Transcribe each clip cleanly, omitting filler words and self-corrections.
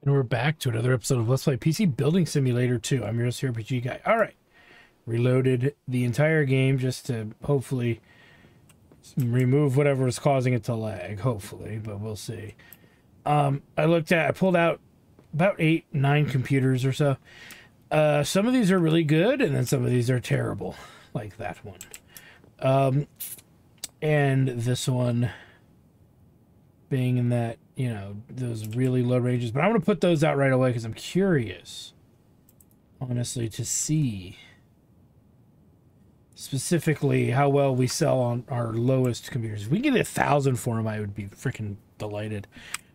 And we're back to another episode of Let's Play PC Building Simulator 2. I'm your RPG guy. Alright. Reloaded the entire game just to hopefully remove whatever is causing it to lag. Hopefully, but we'll see. I pulled out about 8-9 computers or so. Some of these are really good, and then some of these are terrible. Like that one. And this one being in that, you know, those really low ranges. But I'm going to put those out right away because I'm curious, honestly, to see specifically how well we sell on our lowest computers. If we can get 1,000 for them, I would be freaking delighted.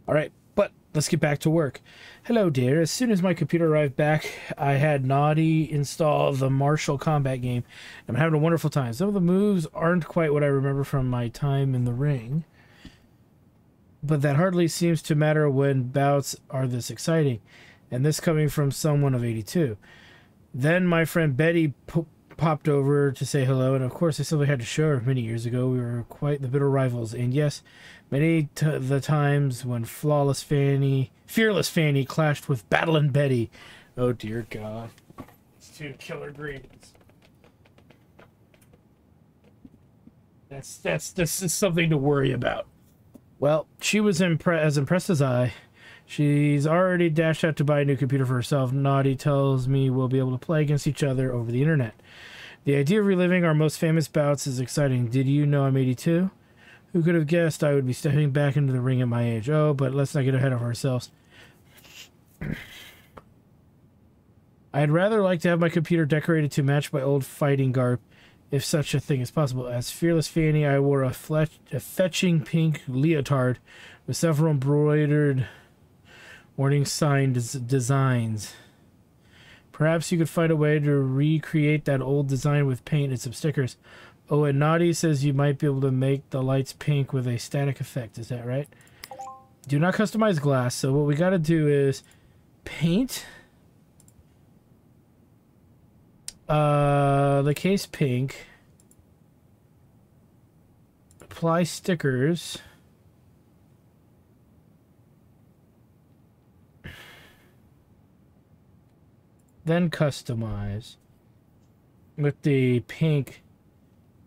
All right, but let's get back to work. Hello, dear. As soon as my computer arrived back, I had Naughty install the Martial Combat game. I'm having a wonderful time. Some of the moves aren't quite what I remember from my time in the ring, but that hardly seems to matter when bouts are this exciting, and this coming from someone of 82. Then my friend Betty popped over to say hello, and of course I simply had to show her. Many years ago we were quite the bitter rivals, and yes, many the times when fearless Fanny clashed with battling Betty. Oh dear God. It's two killer greens. This is something to worry about. Well, she was as impressed as I. She's already dashed out to buy a new computer for herself. Naughty tells me we'll be able to play against each other over the internet. The idea of reliving our most famous bouts is exciting. Did you know I'm 82? Who could have guessed I would be stepping back into the ring at my age? Oh, but let's not get ahead of ourselves. I'd rather like to have my computer decorated to match my old fighting garb, if such a thing is possible. As Fearless Fanny, I wore a fetching pink leotard with several embroidered warning sign designs. Perhaps you could find a way to recreate that old design with paint and some stickers. Oh, and Naughty says you might be able to make the lights pink with a static effect. Is that right? Do not customize glass. So what we got to do is paint the case pink, apply stickers, then customize with the pink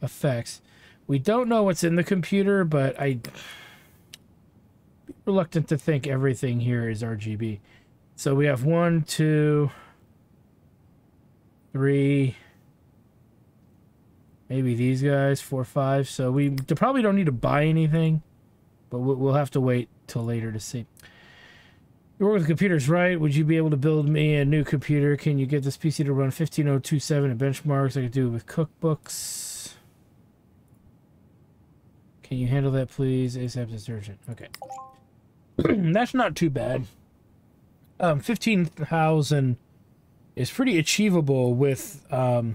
effects. We don't know what's in the computer, but I'm reluctant to think everything here is RGB. So we have 1, 2, 3, maybe these guys, 4, 5. So we probably don't need to buy anything, but we'll have to wait till later to see. You work with computers, right? Would you be able to build me a new computer? Can you get this PC to run 15027 at benchmarks? I could do it with cookbooks. Can you handle that, please? ASAP is urgent. Okay. That's not too bad. 15,000 is pretty achievable with the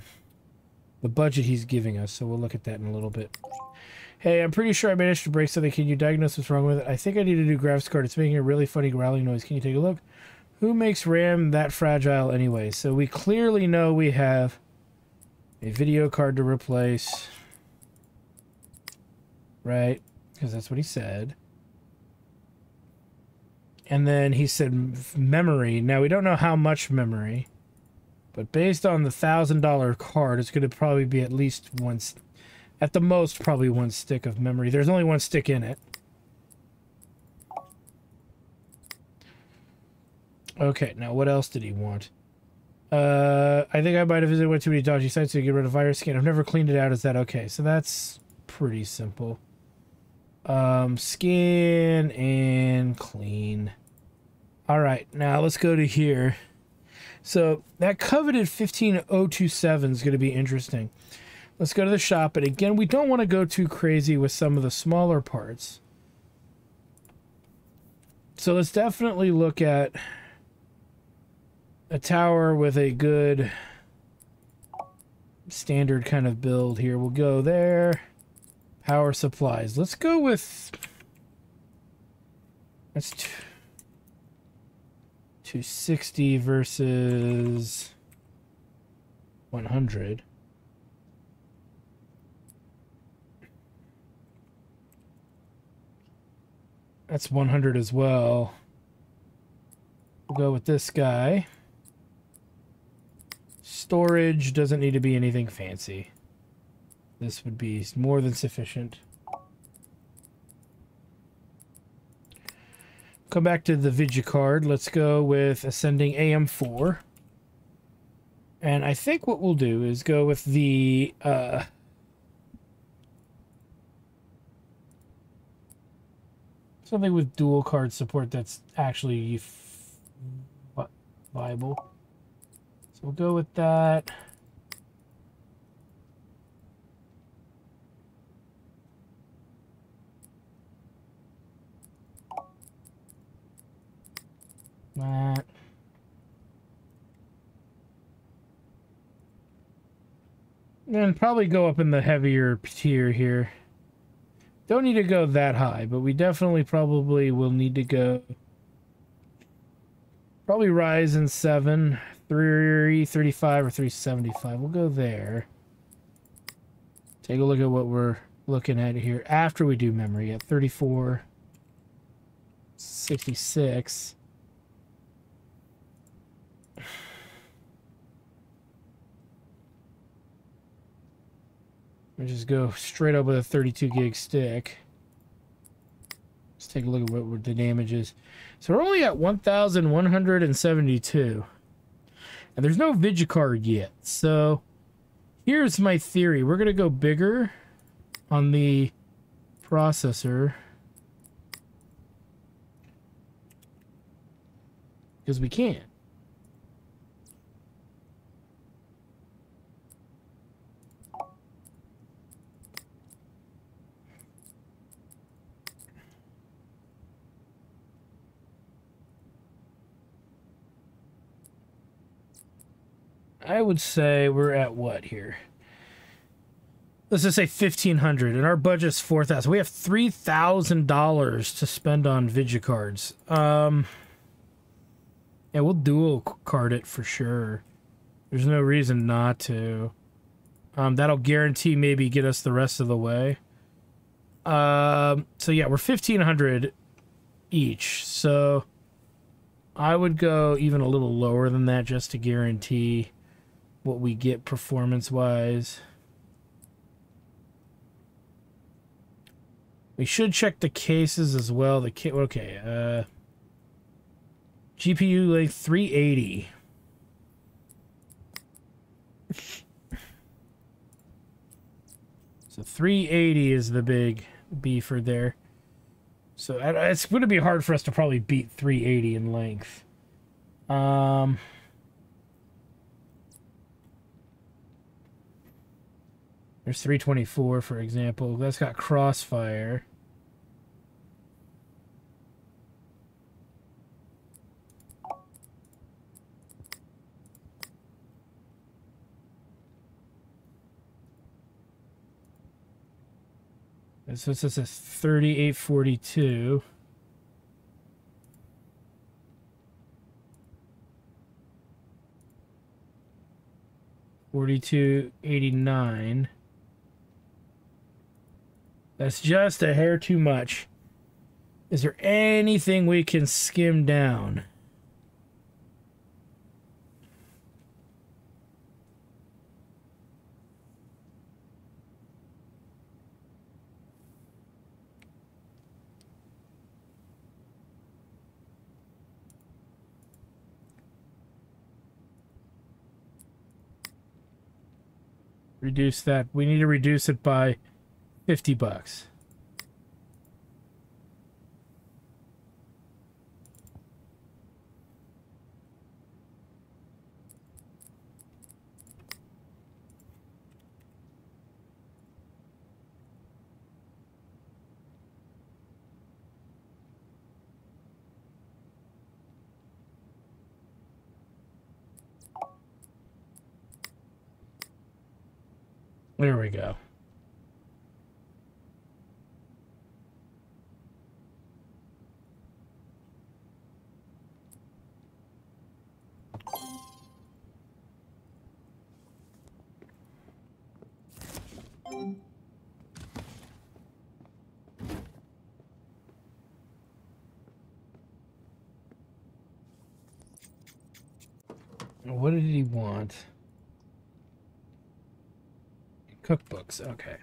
budget he's giving us, so we'll look at that in a little bit. Hey, I'm pretty sure I managed to break something. Can you diagnose what's wrong with it? I think I need a new graphics card. It's making a really funny growling noise. Can you take a look? Who makes RAM that fragile anyway? So we clearly know we have a video card to replace, right? Because that's what he said. And then he said memory. Now, we don't know how much memory, but based on the $1,000 card, it's going to probably be at least one, at the most, probably 1 stick of memory. There's only 1 stick in it. Okay, now what else did he want? I think I might have visited too many dodgy sites to get rid of virus scan. I've never cleaned it out. Is that okay? So that's pretty simple. Scan and clean. All right, now let's go to here. So that coveted 15027 is going to be interesting. Let's go to the shop, and again, we don't want to go too crazy with some of the smaller parts. So let's definitely look at a tower with a good standard kind of build here. We'll go there. Power supplies. Let's go with... That's 260 versus 100. That's 100 as well. We'll go with this guy. Storage doesn't need to be anything fancy. This would be more than sufficient. Come back to the Vigicard. Let's go with Ascending AM4. And I think what we'll do is go with the something with dual card support that's actually viable. So we'll go with that. That. And probably go up in the heavier tier here. Don't need to go that high, but we definitely probably will need to go. Probably Ryzen 7, 335 or 375. We'll go there. Take a look at what we're looking at here after we do memory at 3466. We just go straight up with a 32 gig stick. Let's take a look at what the damage is. So we're only at 1,172. And there's no Vigicard yet. So here's my theory. We're going to go bigger on the processor. Because we can. I would say we're at what here? Let's just say 1,500, and our budget's 4,000. We have $3,000 to spend on Vigicards. Yeah, we'll dual card it for sure. There's no reason not to. That'll guarantee maybe get us the rest of the way. So yeah, we're 1,500 each. So I would go even a little lower than that just to guarantee what we get performance-wise. We should check the cases as well. Okay, GPU length 380. So 380 is the big beefer there. So it's going to be hard for us to probably beat 380 in length. There's 324, for example. That's got Crossfire. And so it's just a 3842. $42.89. That's just a hair too much. Is there anything we can skim down? Reduce that. We need to reduce it by $50. There we go. What did he want? Cookbooks. Okay.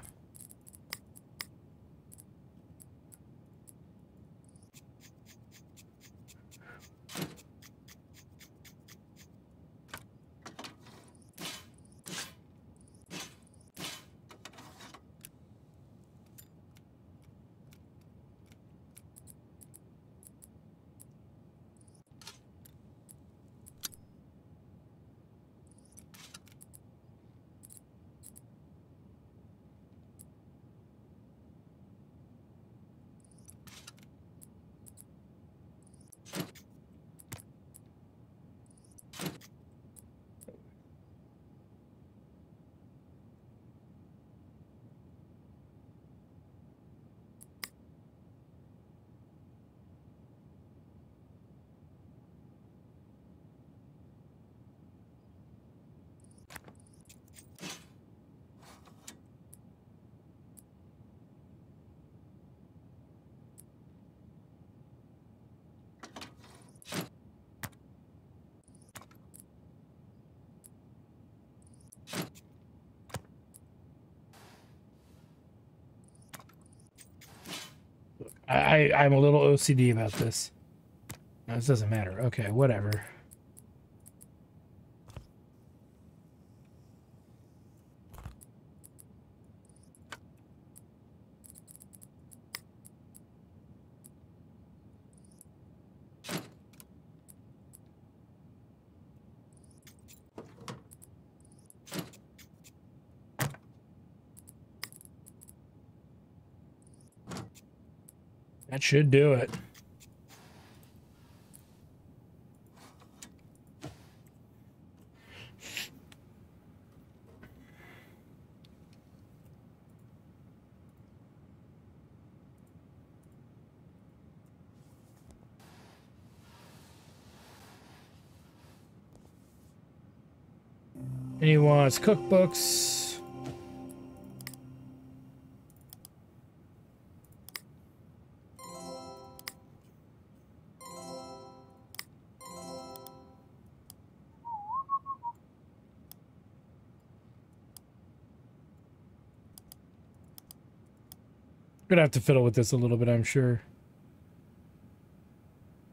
I'm a little OCD about this. No, this doesn't matter. Okay, whatever. That should do it. And he wants cookbooks. Gonna have to fiddle with this a little bit, I'm sure.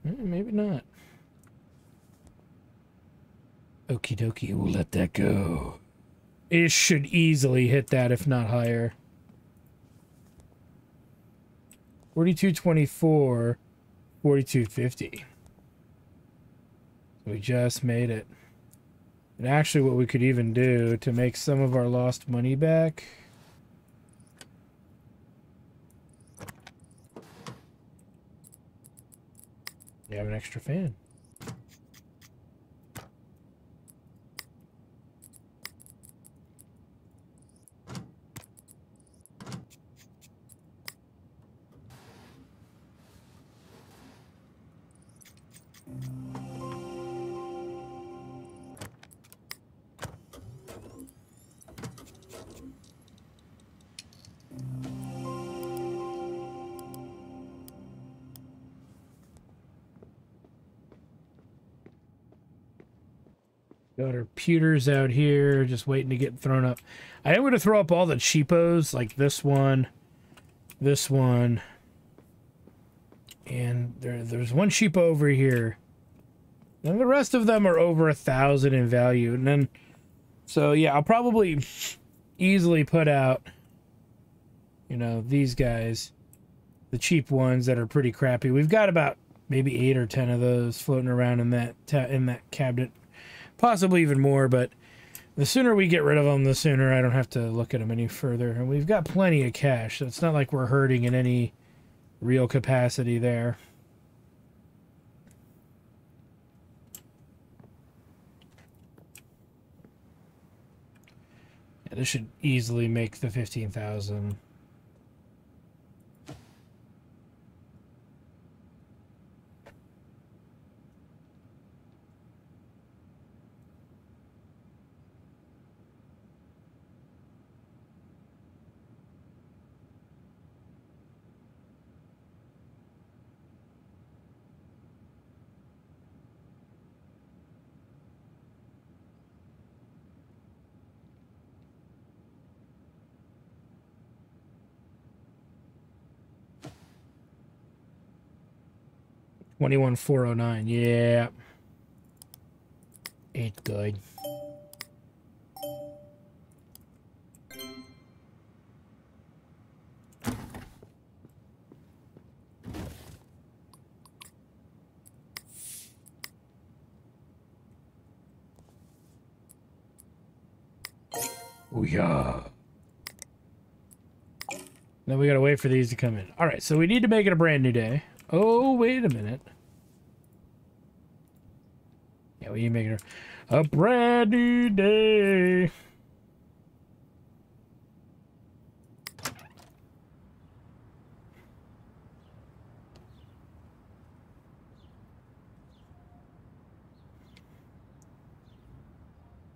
Maybe not. Okie dokie, we'll let that go. It should easily hit that, if not higher. 42.24, 42.50. We just made it. And actually what we could even do to make some of our lost money back... You have an extra fan. Got our pewters out here, just waiting to get thrown up. I am going to throw up all the cheapos, like this one, and there's one cheapo over here. And the rest of them are over 1,000 in value. And then, so yeah, I'll probably easily put out, you know, these guys, the cheap ones that are pretty crappy. We've got about maybe 8 or 10 of those floating around in that cabinet. Possibly even more, but the sooner we get rid of them, the sooner I don't have to look at them any further. And we've got plenty of cash, so it's not like we're hurting in any real capacity there. Yeah, this should easily make the 15,000. 21,409. Yeah. Ain't good. Oh, yeah. Then we gotta wait for these to come in. All right, so we need to make it a brand new day. Oh, wait a minute. Yeah, we need to make it a brand new day.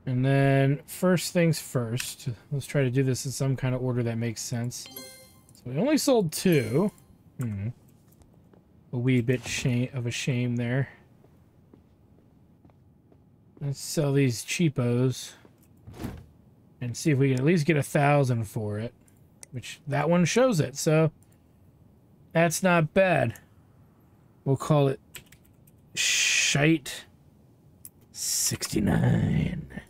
And then, first things first, let's try to do this in some kind of order that makes sense. So we only sold 2. A wee bit of a shame there. Let's sell these cheapos and see if we can at least get 1,000 for it, which that one shows it. So that's not bad. We'll call it Shite 69.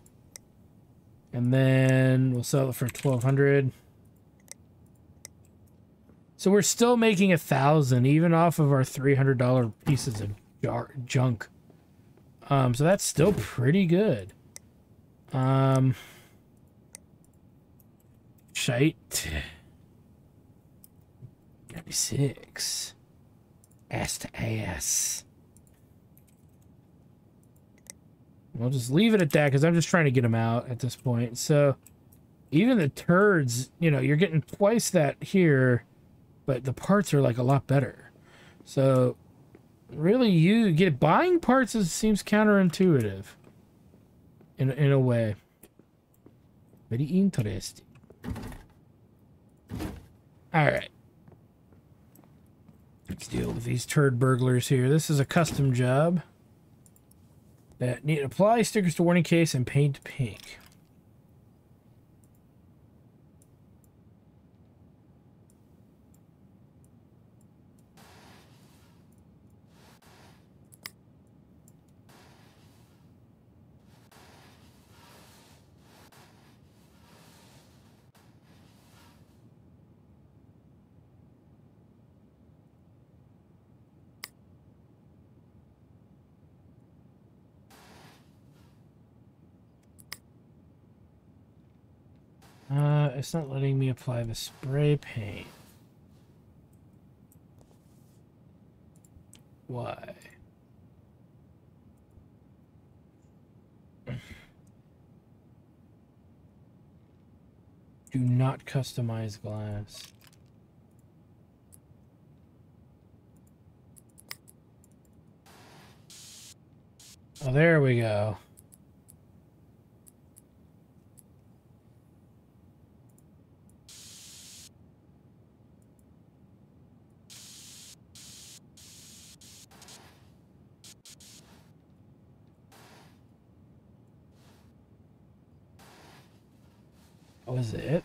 And then we'll sell it for 1,200. So we're still making 1,000 even off of our $300 pieces of junk. So that's still pretty good. Shite 96. Ass to ass. We'll just leave it at that because I'm just trying to get them out at this point. So even the turds, you know, you're getting twice that here, but the parts are like a lot better. So really, buying parts seems counterintuitive in a way. Very interesting. All right. Let's deal with these turd burglars here. This is a custom job that need apply stickers to warning case and paint pink. It's not letting me apply the spray paint. Why? Do not customize glass. Oh, there we go. That was it.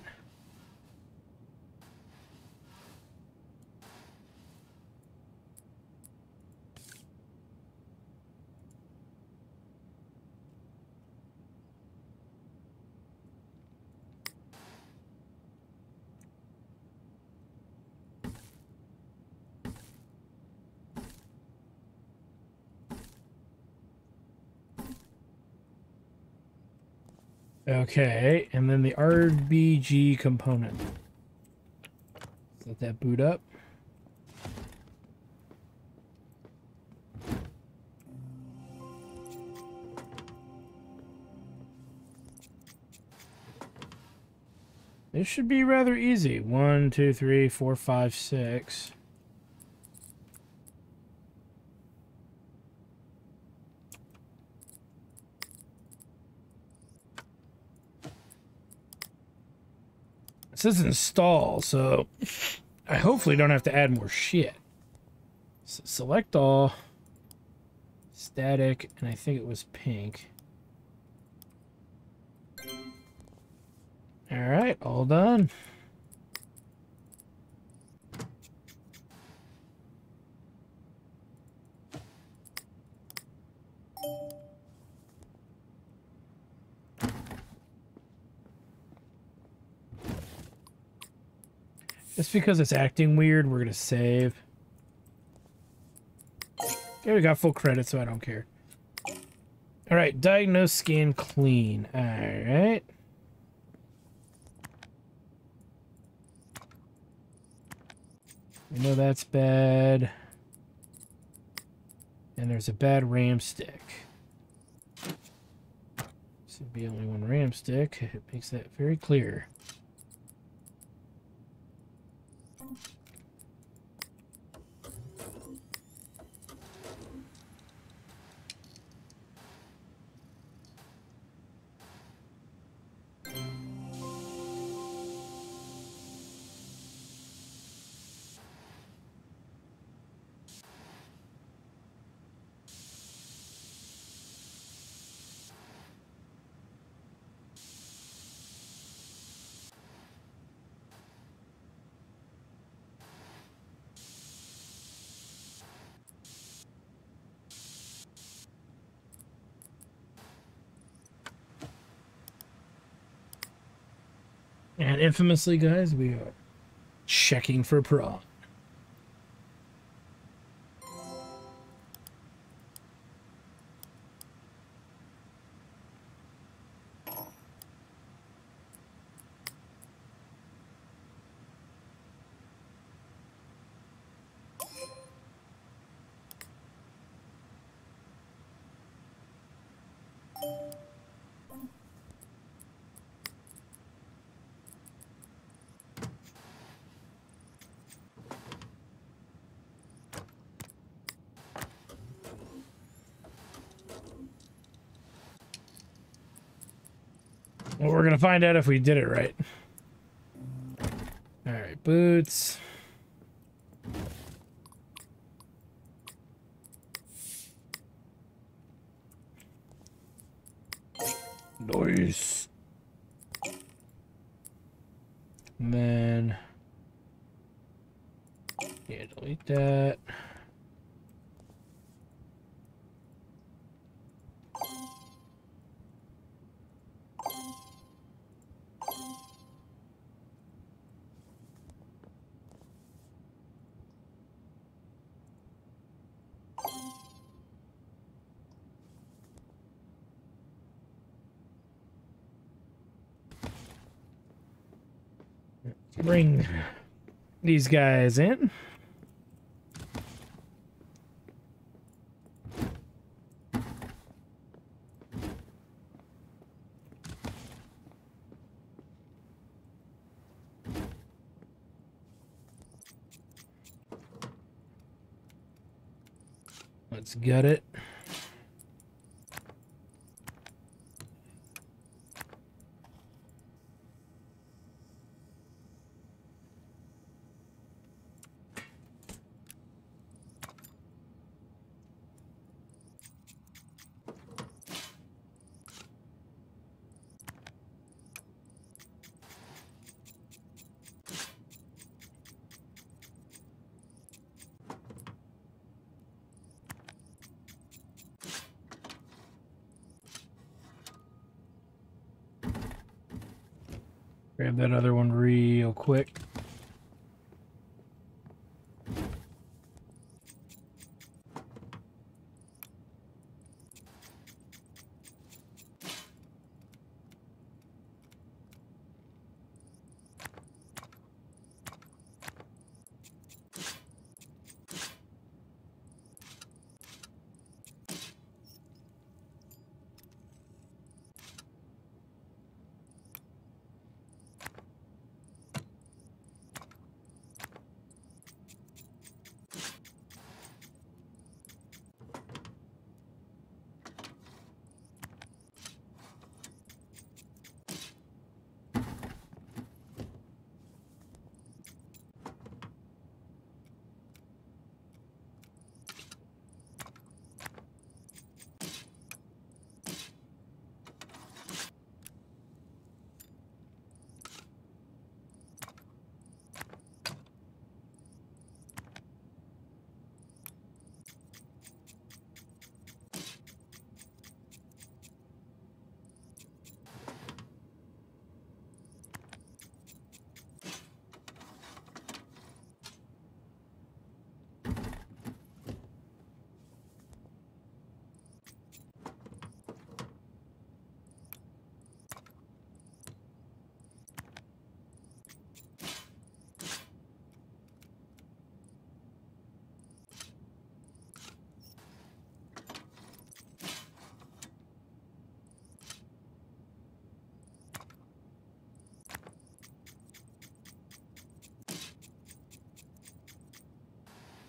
Okay, and then the RBG component. Let that boot up. This should be rather easy. 1, 2, 3, 4, 5, 6. It says install, so I hopefully don't have to add more shit. So select all, static, and I think it was pink. All right, all done. Just because it's acting weird, we're gonna save. Okay, we got full credit, so I don't care. Alright, diagnose, scan, clean. Alright. We know that's bad. And there's a bad RAM stick. Should be only one RAM stick. It makes that very clear. And infamously, guys, we are checking for prawn. Well, we're gonna find out if we did it right. All right, boots. Nice. And then, yeah, delete that. Bring these guys in. Let's gut it. Grab that other one real quick.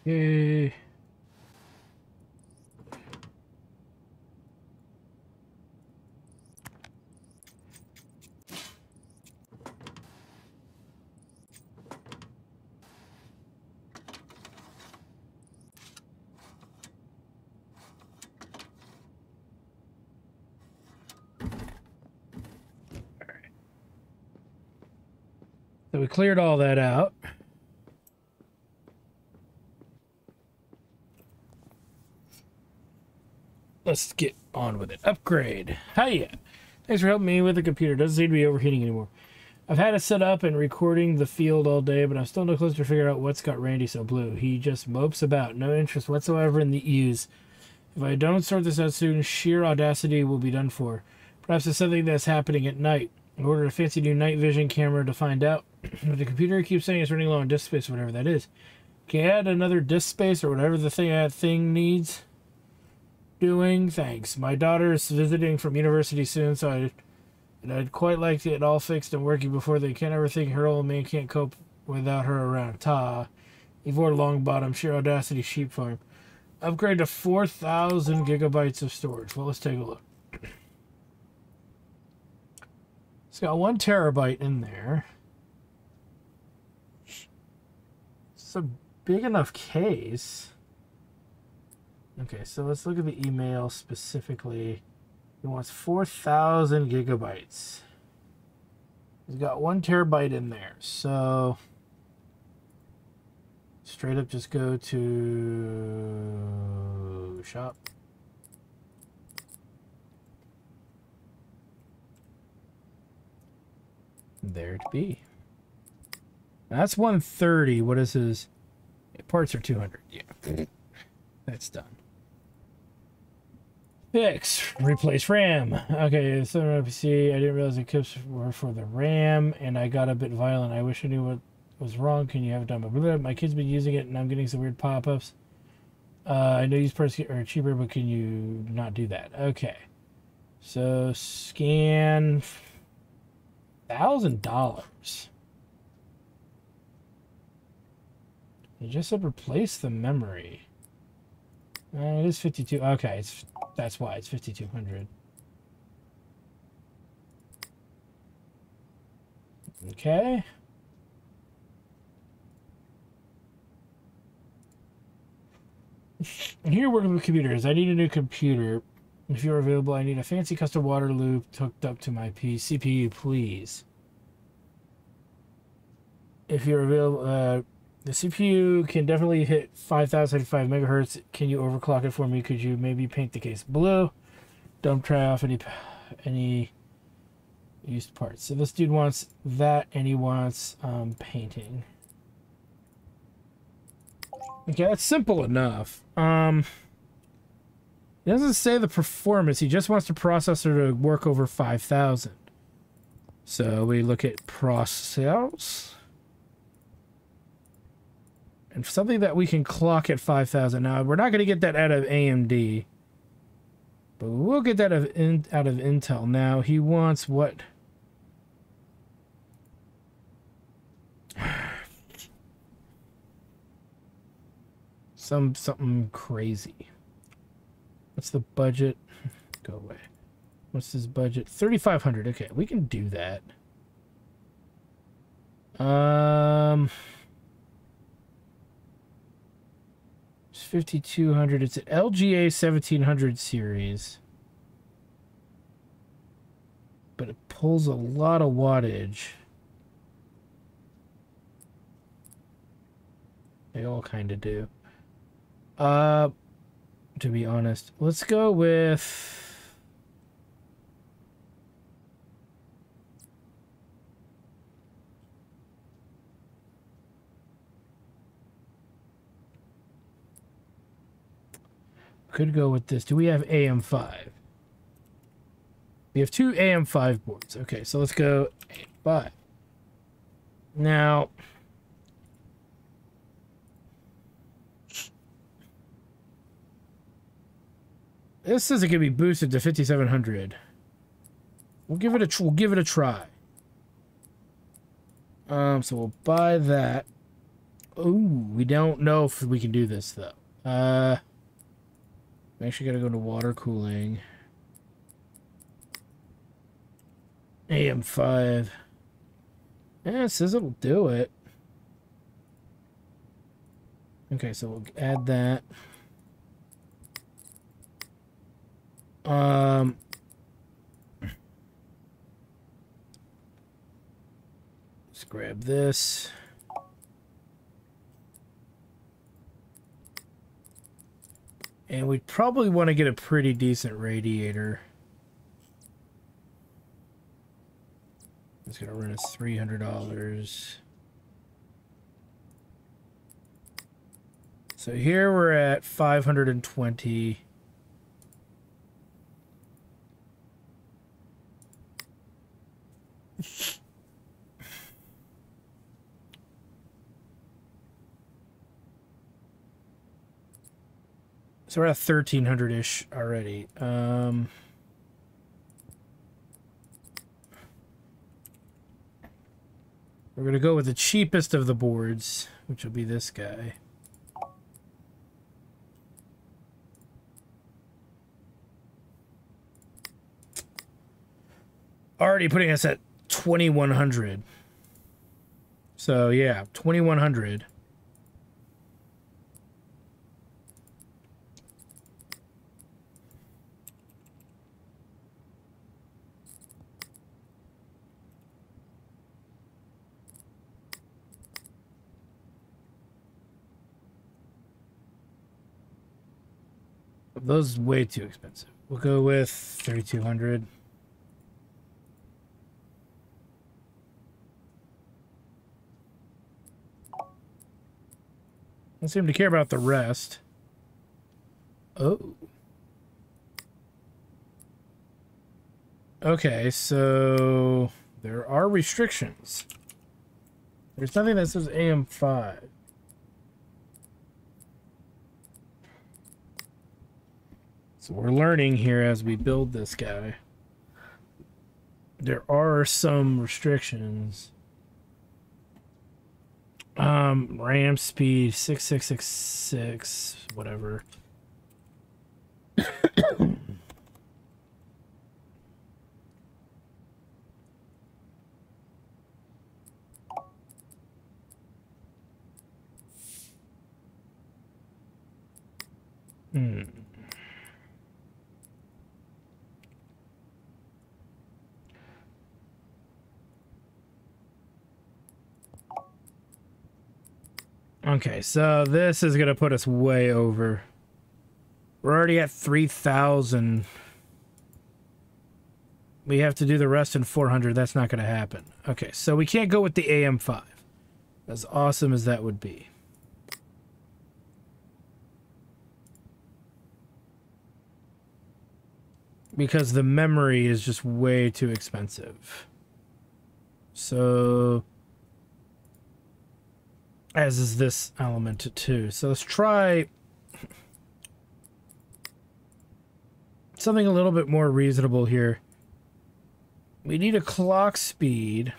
Yay. So we cleared all that out. Let's get on with it. Upgrade. Hiya. Thanks for helping me with the computer. Doesn't seem to be overheating anymore. I've had it set up and recording the field all day, but I'm still no closer to figure out what's got Randy so blue. He just mopes about. No interest whatsoever in the E's. If I don't sort this out soon, sheer audacity will be done for. Perhaps it's something that's happening at night. I ordered a fancy new night vision camera to find out. But the computer keeps saying it's running low on disk space, or whatever that is. Can you add another disk space or whatever the thing needs doing? Thanks. My daughter is visiting from university soon, so I'd quite like to get it all fixed and working before they can't ever think her old man can't cope without her around. Ta. Ivor Longbottom, sheer audacity sheep farm. Upgrade to 4,000 gigabytes of storage. Well, let's take a look. It's got 1 terabyte in there. It's a big enough case. Okay, so let's look at the email specifically. He wants 4,000 gigabytes. He's got 1 terabyte in there. So straight up just go to shop. There to be. That's 130. What is his? Parts are 200. Yeah. That's done. Fix. Replace RAM. Okay, so PC. I didn't realize the clips were for the RAM, and I got a bit violent. I wish I knew what was wrong. Can you have it done? But my kid's been using it, and I'm getting some weird pop-ups. I know used parts are cheaper, but can you not do that? Okay. So scan $1,000. You just said replace the memory. It is 52. Okay, that's why it's 5,200. Okay. I'm here working with computers. I need a new computer. If you're available, I need a fancy custom water loop hooked up to my CPU, please. If you're available, the CPU can definitely hit 5,005 megahertz. Can you overclock it for me? Could you maybe paint the case blue? Don't try off any used parts. So this dude wants that, and he wants painting. Okay, that's simple enough. He doesn't say the performance. He just wants the processor to work over 5,000. So we look at process. And something that we can clock at 5,000. Now, we're not going to get that out of AMD. But we'll get that out of Intel. Now, he wants what? Something crazy. What's the budget? Go away. What's his budget? 3,500. Okay, we can do that. It's 5,200. It's an LGA 1700 series, but it pulls a lot of wattage. They all kind of do. To be honest, let's go with could go with this. Do we have AM5? We have 2 AM5 boards. Okay, so let's go AM5. Now, this isn't gonna be boosted to 5,700. We'll give it a try. So we'll buy that. Oh, we don't know if we can do this though. We actually gotta go to water cooling. AM5. Yeah, it says it'll do it. Okay, so we'll add that. Let's grab this. And we'd probably want to get a pretty decent radiator. It's going to run us $300. So here we're at 520. So we're at 1,300-ish already. We're going to go with the cheapest of the boards, which will be this guy. Already putting us at 2,100. So yeah, 2,100. Those way too expensive. We'll go with 3,200. Don't seem to care about the rest. Oh. Okay, so there are restrictions. There's nothing that says AM5. So we're learning here as we build this guy. There are some restrictions. RAM speed 6666, whatever. Okay, so this is gonna put us way over. We're already at 3,000. We have to do the rest in 400. That's not gonna happen. Okay, so we can't go with the AM5. As awesome as that would be. Because the memory is just way too expensive. So... as is this element too. So let's try something a little bit more reasonable here. We need a clock speed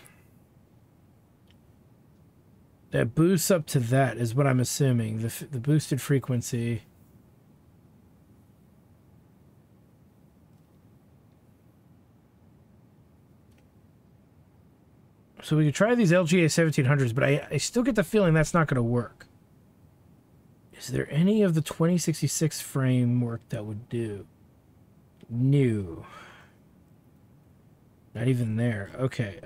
that boosts up to that, is what I'm assuming. The boosted frequency. So we could try these LGA 1700s, but I still get the feeling that's not going to work. Is there any of the 2066 framework that would do? No. Not even there. Okay.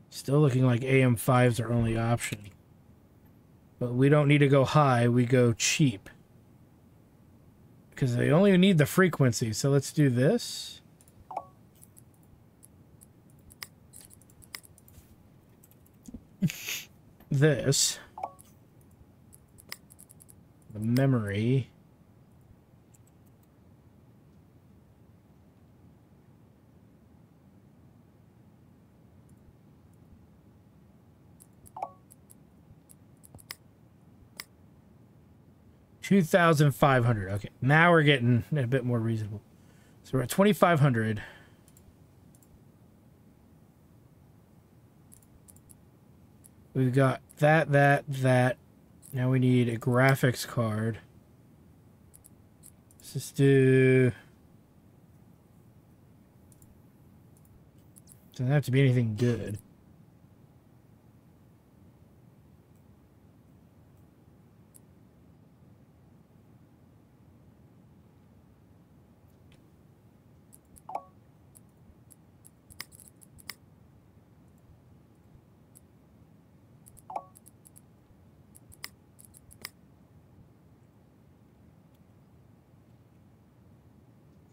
Still looking like AM5's our only option. But we don't need to go high, we go cheap. Because they only need the frequency, so let's do this. This. The memory. $2,500. Okay, now we're getting a bit more reasonable. So we're at 2,500. We've got that. Now we need a graphics card. Let's just do... Doesn't have to be anything good.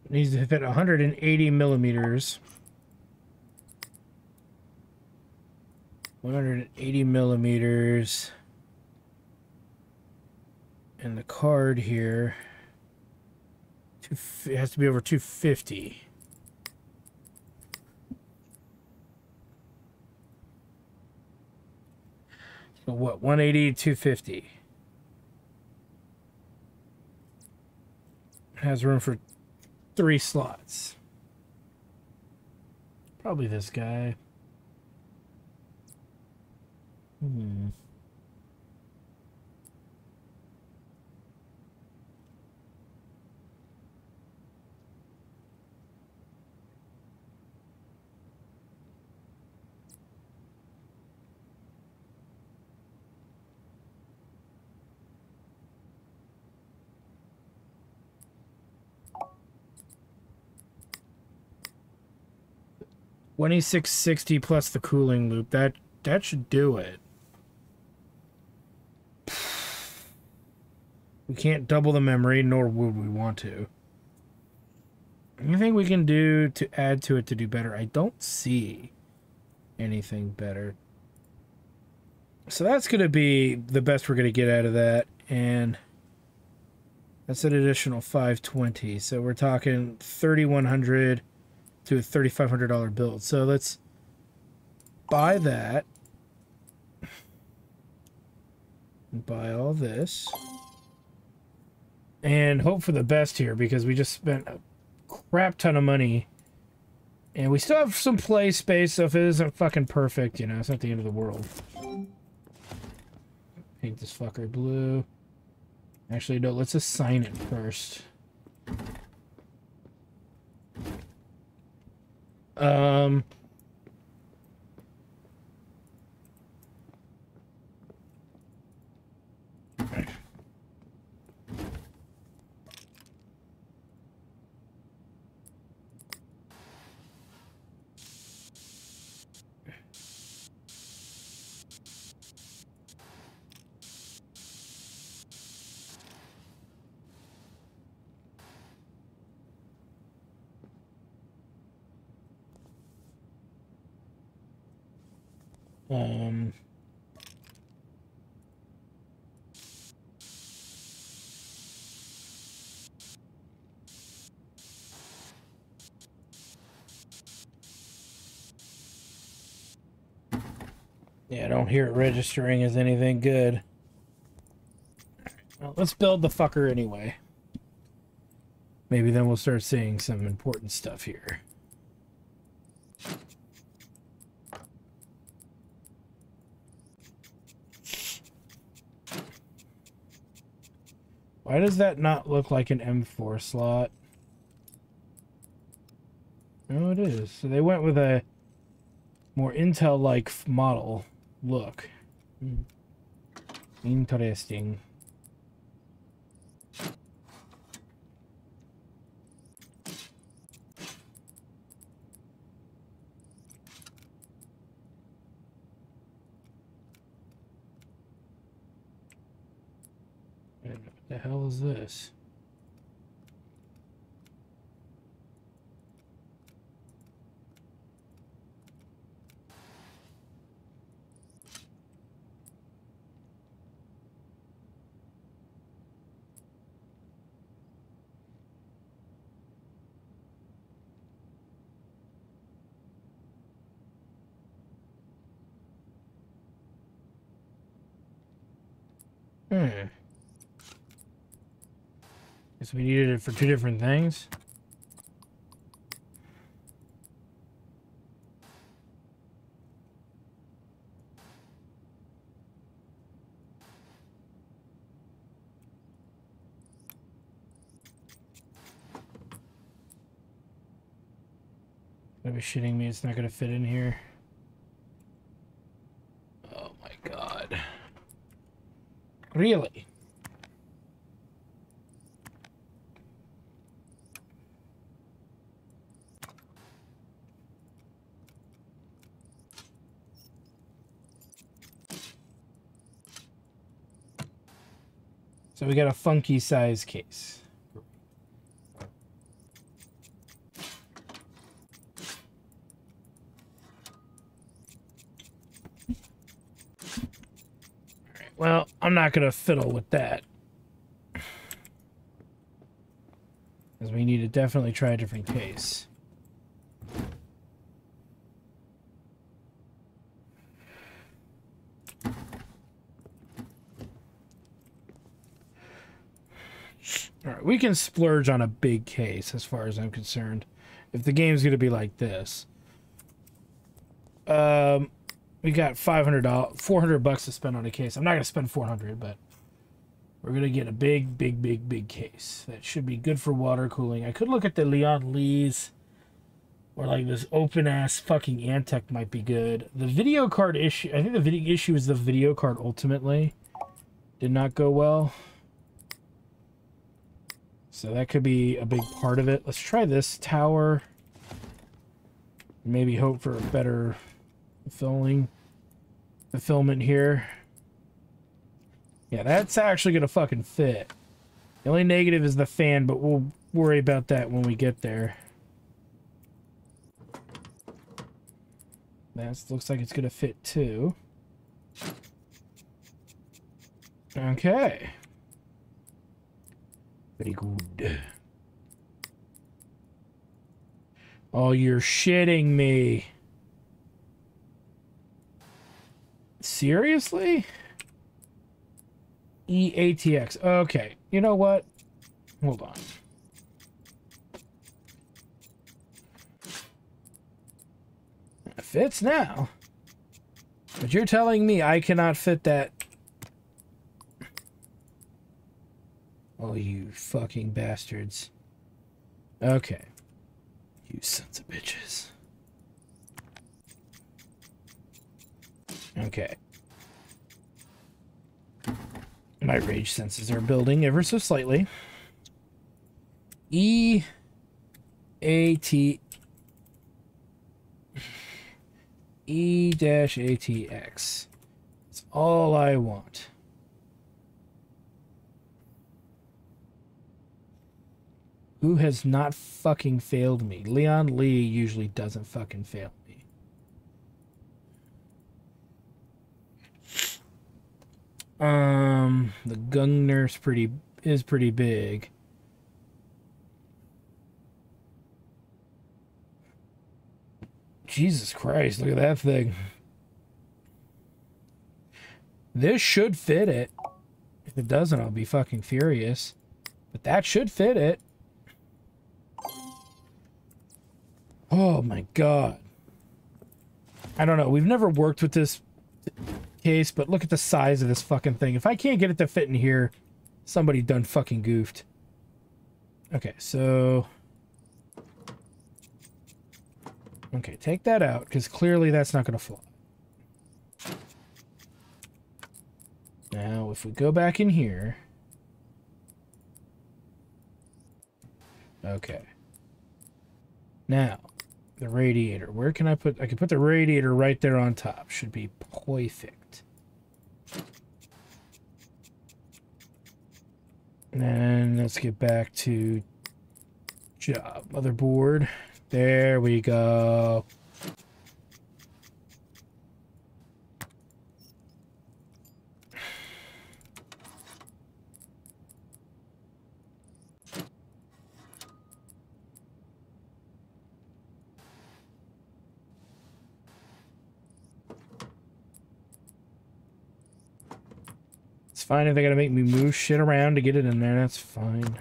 It needs to fit 180 millimeters. 180 millimeters. And the card here, it has to be over 250. So what, 180, 250. Has room for 3 slots. Probably this guy. Hmm. $2660 plus the cooling loop. That should do it. We can't double the memory, nor would we want to. Anything we can do to add to it to do better? I don't see anything better. So that's going to be the best we're going to get out of that. And that's an additional 520. So we're talking 3,100 to a $3,500 build. So let's buy that. And buy all this. And hope for the best here, because we just spent a crap ton of money. And we still have some play space, so if it isn't fucking perfect, you know, it's not the end of the world. Paint this fucker blue. Actually, no, let's assign it first. Yeah, I don't hear it registering as anything good. Well, let's build the fucker anyway. Maybe then we'll start seeing some important stuff here. Why does that not look like an M4 slot? No, it is. So they went with a more Intel-like model look. Interesting. What the hell is this? Guess we needed it for two different things. Gotta be shitting me, it's not gonna fit in here. Oh my god. Really? So we got a funky size case. Well, I'm not going to fiddle with that. Because we need to definitely try a different case. Alright, we can splurge on a big case as far as I'm concerned. If the game's going to be like this. We got $400 to spend on a case. I'm not going to spend 400, but we're going to get a big case. That should be good for water cooling. I could look at the Lian Li's, or like this open-ass fucking Antec might be good. The video card issue, I think the video issue is the video card ultimately did not go well. So that could be a big part of it. Let's try this tower. Maybe hope for a better fulfillment here. Yeah, that's actually gonna fucking fit. The only negative is the fan, but we'll worry about that when we get there. That looks like it's gonna fit too. Okay. Very good. Oh, you're shitting me. Seriously? EATX. Okay. You know what? Hold on. It fits now. But you're telling me I cannot fit that. Oh, you fucking bastards. Okay. You sons of bitches. Okay. My rage senses are building ever so slightly. E-A-T... E-ATX. That's all I want. Who has not fucking failed me? Lian Li usually doesn't fucking fail me. The Gungner's is pretty big. Jesus Christ, look at that thing. This should fit it. If it doesn't, I'll be fucking furious. But that should fit it. Oh my god. I don't know. We've never worked with this case, but look at the size of this fucking thing. If I can't get it to fit in here, somebody done fucking goofed. Okay, so... Okay, take that out, because clearly that's not going to fly. Now, if we go back in here... Okay. Now, the radiator. Where can I put... I can put the radiator right there on top. Should be perfect. And let's get back to job. Motherboard. There we go. It's fine if they gotta make me move shit around to get it in there. That's fine.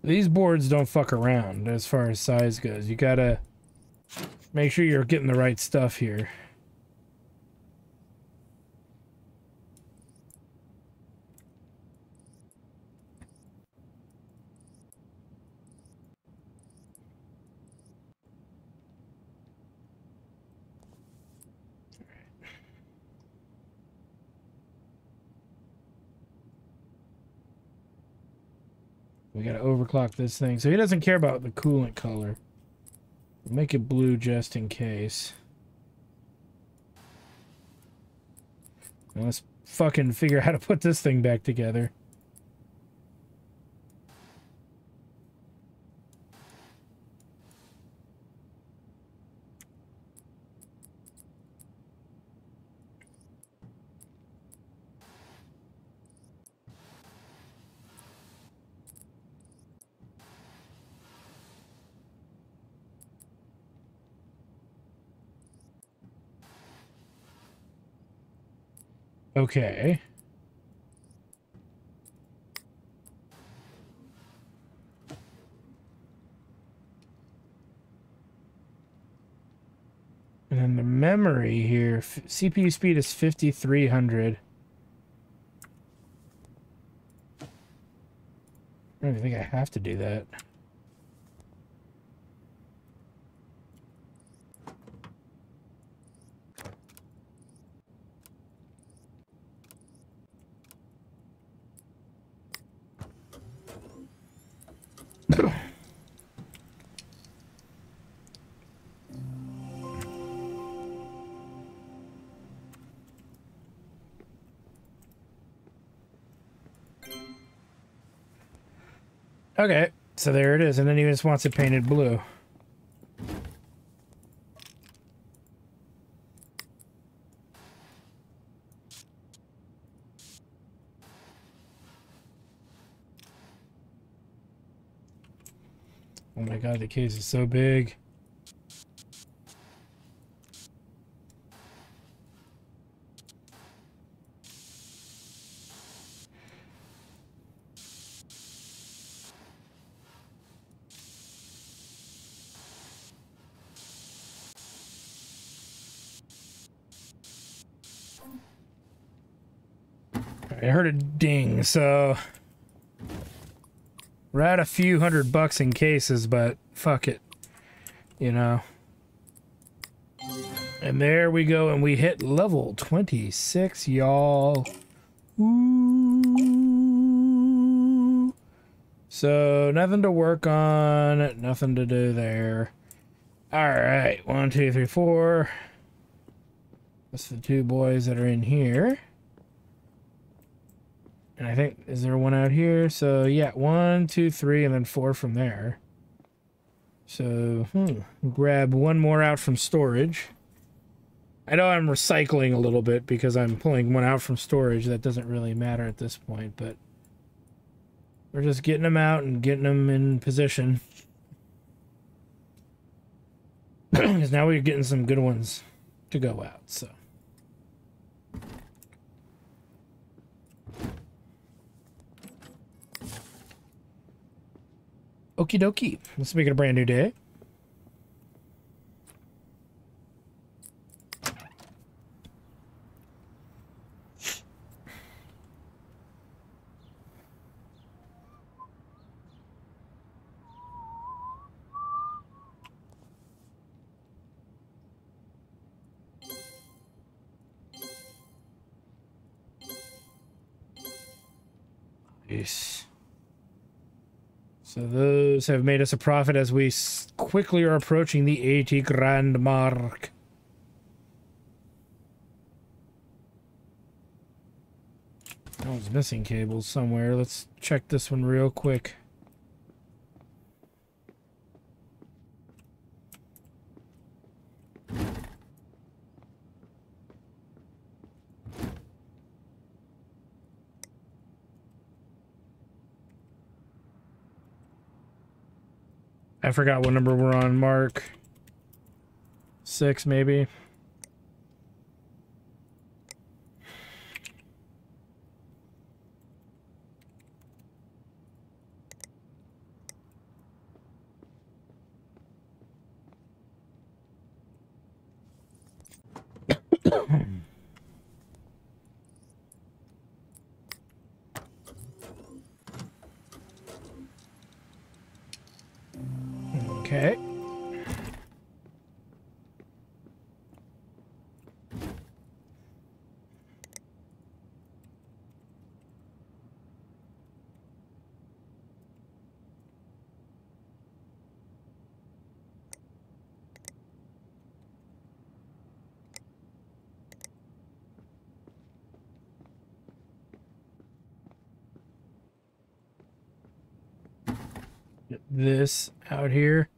These boards don't fuck around as far as size goes. You gotta make sure you're getting the right stuff here. We gotta overclock this thing. So he doesn't care about the coolant color. Make it blue just in case. Now let's fucking figure out how to put this thing back together. Okay. And then the memory here, CPU speed is 5300. I don't even think I have to do that. Okay, so there it is, and then he just wants it painted blue. Oh my god, the case is so big. I heard a ding, so we're at a few $100 in cases, but fuck it, you know. And there we go, and we hit level 26, y'all. Ooh. So nothing to work on, nothing to do there. All right, 1, 2, 3, 4. That's the two boys that are in here. And I think, is there one out here? So yeah, 1, 2, 3, and then 4 from there. So, grab one more out from storage. I know I'm recycling a little bit because I'm pulling one out from storage. That doesn't really matter at this point, but we're just getting them out and getting them in position. Because now we're getting some good ones to go out, so. Okie dokie. Let's make it a brand new day. Nice. So those have made us a profit as we quickly are approaching the 80 grand mark. I was missing cables somewhere. Let's check this one real quick. I forgot what number we're on, Mark. 6, maybe. this out here.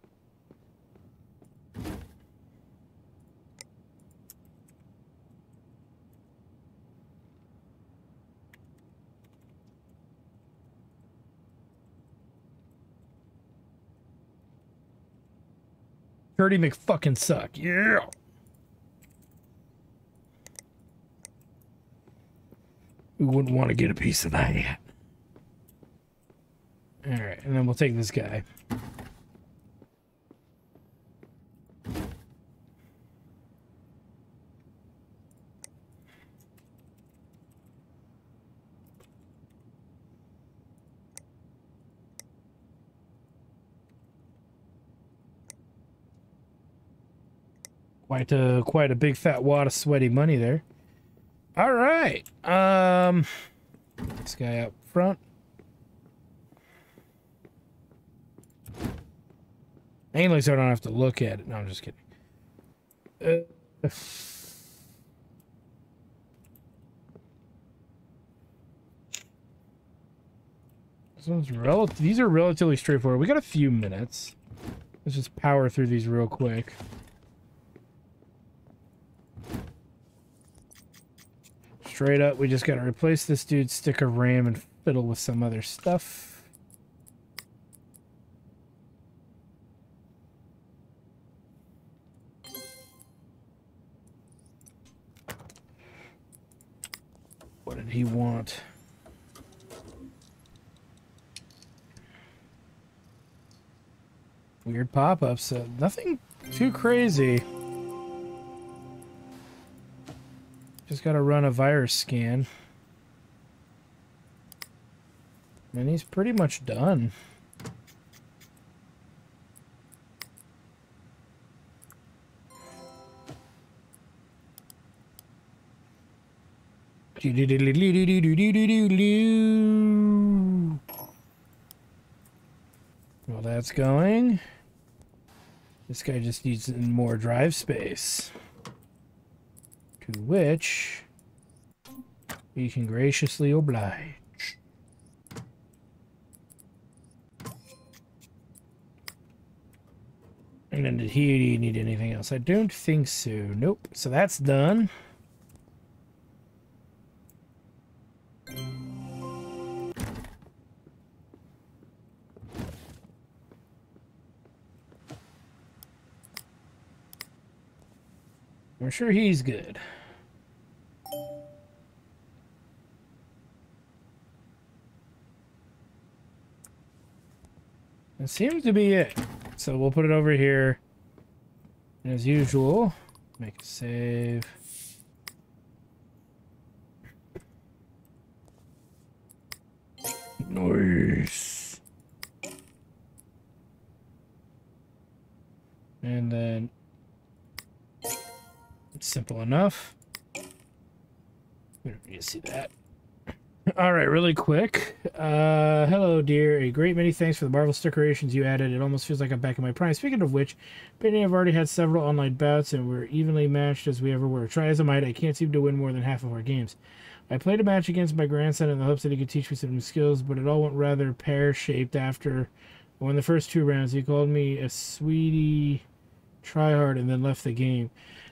Curdy McFucking suck. Yeah. We wouldn't want to get a piece of that. All right, and then we'll take this guy. Quite a big fat wad of sweaty money there. All right. This guy up front. Mainly so I don't have to look at it. No, I'm just kidding. These are relatively straightforward. We got a few minutes. Let's just power through these real quick. Straight up, we just gotta replace this dude's stick of RAM and fiddle with some other stuff. What did he want? Weird pop-ups, nothing too crazy. Just gotta run a virus scan. And he's pretty much done. Well, that's going. This guy just needs more drive space. To which we can graciously oblige. And then did he need anything else? I don't think so. Nope. So that's done. I'm sure he's good. That seems to be it. So we'll put it over here. And as usual, make a save. Nice. And then it's simple enough. We don't need to see that. All right, really quick. Hello, dear. A great many thanks for the marvelous decorations you added. It almost feels like I'm back in my prime. Speaking of which, Penny and I have already had several online bouts, and we're evenly matched as we ever were. Try as I might, I can't seem to win more than half of our games. I played a match against my grandson in the hopes that he could teach me some new skills, but it all went rather pear-shaped after I won the first 2 rounds. He called me a sweetie tryhard and then left the game.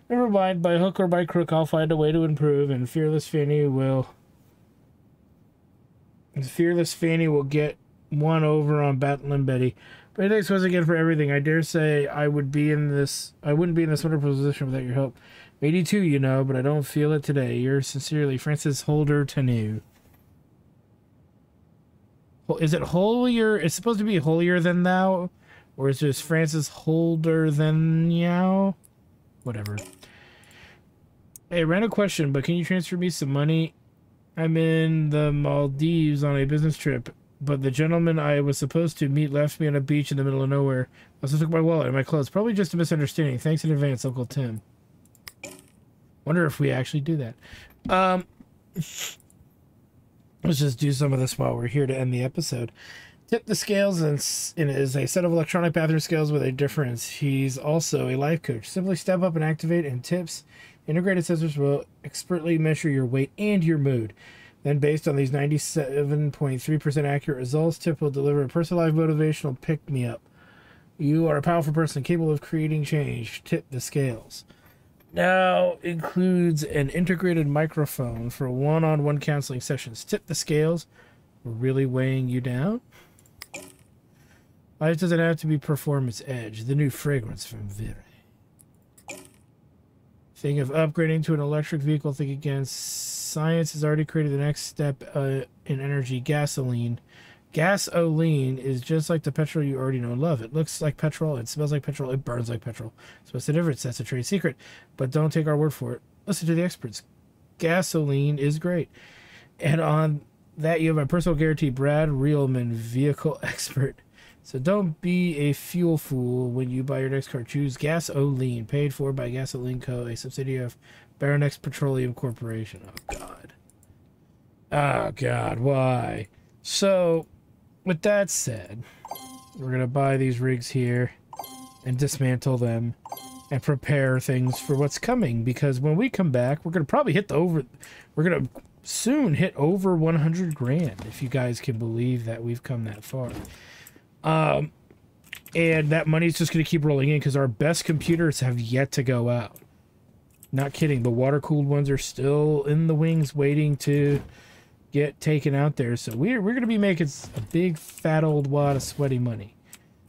Never mind, by hook or by crook, I'll find a way to improve, and Fearless Fanny will get one over on Battling Betty. But thanks once again for everything. I dare say I wouldn't be in this wonderful position without your help. 82, you know, but I don't feel it today. Yours sincerely, Francis Holder Tanu. Is it holier? It's supposed to be holier than thou? Or is it just Francis Holder than yow? Whatever. Hey, random question, but can you transfer me some money? I'm in the Maldives on a business trip, but the gentleman I was supposed to meet left me on a beach in the middle of nowhere. I also took my wallet and my clothes. Probably just a misunderstanding. Thanks in advance, Uncle Tim. Wonder if we actually do that. Let's just do some of this while we're here to end the episode. Tip the scales and is a set of electronic bathroom scales with a difference. He's also a life coach. Simply step up and activate, and tips. Integrated sensors will expertly measure your weight and your mood. Then, based on these 97.3% accurate results, Tip will deliver a personalized motivational pick-me-up. You are a powerful person capable of creating change. Tip the scales. Now includes an integrated microphone for one-on-one counseling sessions. Tip the scales. We're really weighing you down. Life doesn't have to be Performance Edge, the new fragrance from Vire. Think of upgrading to an electric vehicle. Think again. Science has already created the next step in energy. Gasoline. Gasoline is just like the petrol you already know and love. It looks like petrol. It smells like petrol. It burns like petrol. So what's the difference? That's a trade secret. But don't take our word for it. Listen to the experts. Gasoline is great. And on that, you have my personal guarantee, Brad Reelman, vehicle expert. So don't be a fuel fool when you buy your next car. Choose Gasoline, paid for by Gasoline Co., a subsidiary of Baronex Petroleum Corporation. Oh, God. Oh, God, why? So, with that said, we're going to buy these rigs here and dismantle them and prepare things for what's coming. Because when we come back, we're going to probably hit we're going to soon hit over 100 grand, if you guys can believe that we've come that far. And that money's just going to keep rolling in because our best computers have yet to go out. Not kidding. The water-cooled ones are still in the wings waiting to get taken out there. So we're going to be making a big, fat old wad of sweaty money.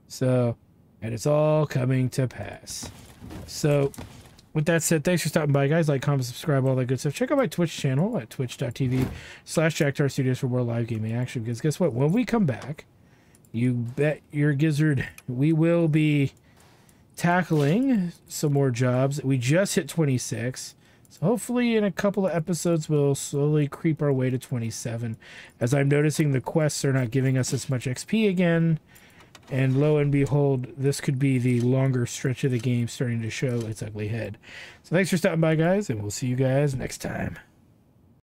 So, and it's all coming to pass. So, with that said, thanks for stopping by, guys. Like, comment, subscribe, all that good stuff. Check out my Twitch channel at twitch.tv/Jacktar Studios for more live gaming action. Because guess what? When we come back, you bet your gizzard we will be tackling some more jobs. We just hit 26. So hopefully in a couple of episodes we'll slowly creep our way to 27. As I'm noticing the quests are not giving us as much XP again. And lo and behold, this could be the longer stretch of the game starting to show its ugly head. So thanks for stopping by, guys, and we'll see you guys next time.